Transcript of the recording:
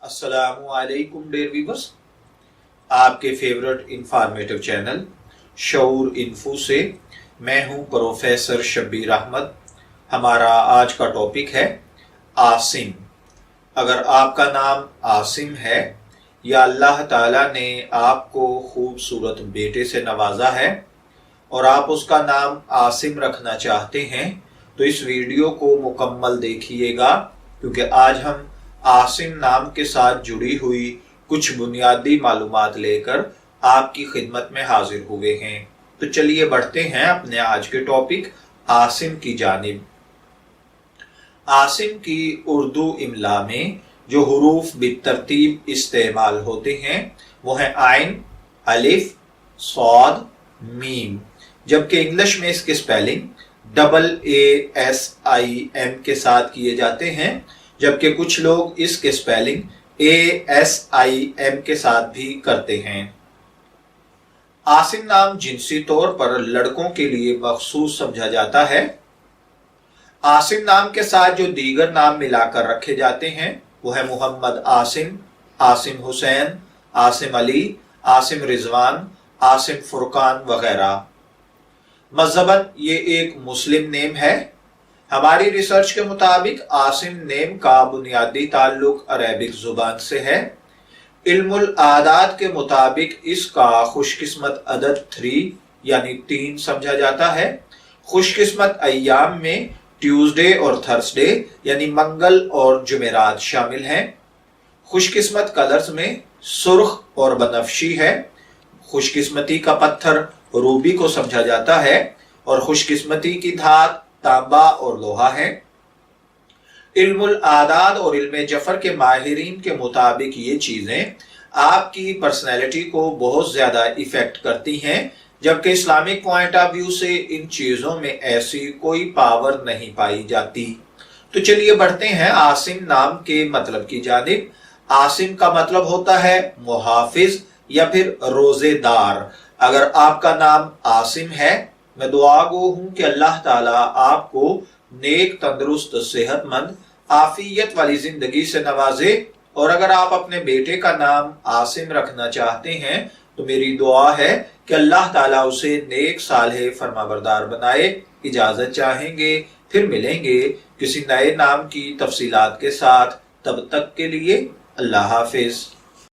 अस्सलामुअलैकुम dear viewers, आपके favourite informative channel शऊर info से मैं हूं प्रोफेसर शब्बीर अहमद। हमारा आज का टॉपिक है आसिम। अगर आपका नाम आसिम है या अल्लाह ताला ने आपको खूबसूरत बेटे से नवाजा है और आप उसका नाम आसिम रखना चाहते हैं तो इस वीडियो को मुकम्मल देखिएगा, क्योंकि आज हम आसिम नाम के साथ जुड़ी हुई कुछ बुनियादी मालूमात लेकर आपकी खिदमत में हाजिर हुए हैं। तो चलिए बढ़ते हैं अपने आज के टॉपिक आसिम की जानिब। आसिम की उर्दू इमला में जो हुरूफ बितरतीब इस्तेमाल होते हैं वो है आइन, अलिफ, सौद, मीम, जबकि इंग्लिश में इसके स्पेलिंग AASIM के साथ किए जाते हैं, जबकि कुछ लोग इसके स्पेलिंग ASIM के साथ भी करते हैं। आसिम नाम जिनसी तौर पर लड़कों के लिए मखसूस समझा जाता है। आसिम नाम के साथ जो दीगर नाम मिलाकर रखे जाते हैं वो है मोहम्मद आसिम, आसिम हुसैन, आसिम अली, आसिम रिजवान, आसिम फुरकान वगैरह। मज़हबन ये एक मुस्लिम नेम है। हमारी रिसर्च के मुताबिक आसिम नेम का बुनियादी ताल्लुक अरेबिक जुबान से है। इल्मुल आदात के मुताबिक इसका खुशकिस्मत अदद 3 यानी 3 समझा जाता है। खुशकिस्मत अय्याम में ट्यूसडे और थर्सडे यानी मंगल और जुमेरात शामिल हैं। खुशकिस्मत कलर्स में सुर्ख और बनफशी है। खुशकिस्मती का पत्थर रूबी को समझा जाता है और खुशकिस्मती की धात तांबा और लोहा है। इल्मुल आदाद और इल्मे जफर के माहिरीन के मुताबिक ये चीजें आपकी पर्सनैलिटी को बहुत ज्यादा इफेक्ट करती हैं, जबकि इस्लामिक पॉइंट ऑफ व्यू से इन चीजों में ऐसी कोई पावर नहीं पाई जाती। तो चलिए बढ़ते हैं आसिम नाम के मतलब की जानिब। आसिम का मतलब होता है मुहाफिज या फिर रोजेदार। अगर आपका नाम आसिम है, मैं दुआ गो हूं कि अल्लाह ताला आपको नेक, तंदुरुस्त, सेहतमंद, आफियत वाली जिंदगी से नवाजे। और अगर आप अपने बेटे का नाम आसिम रखना चाहते हैं तो मेरी दुआ है कि अल्लाह ताला उसे नेक, सालेह, फरमाबरदार बनाए। इजाजत चाहेंगे, फिर मिलेंगे किसी नए नाम की तफसीलात के साथ। तब तक के लिए अल्लाह हाफिज।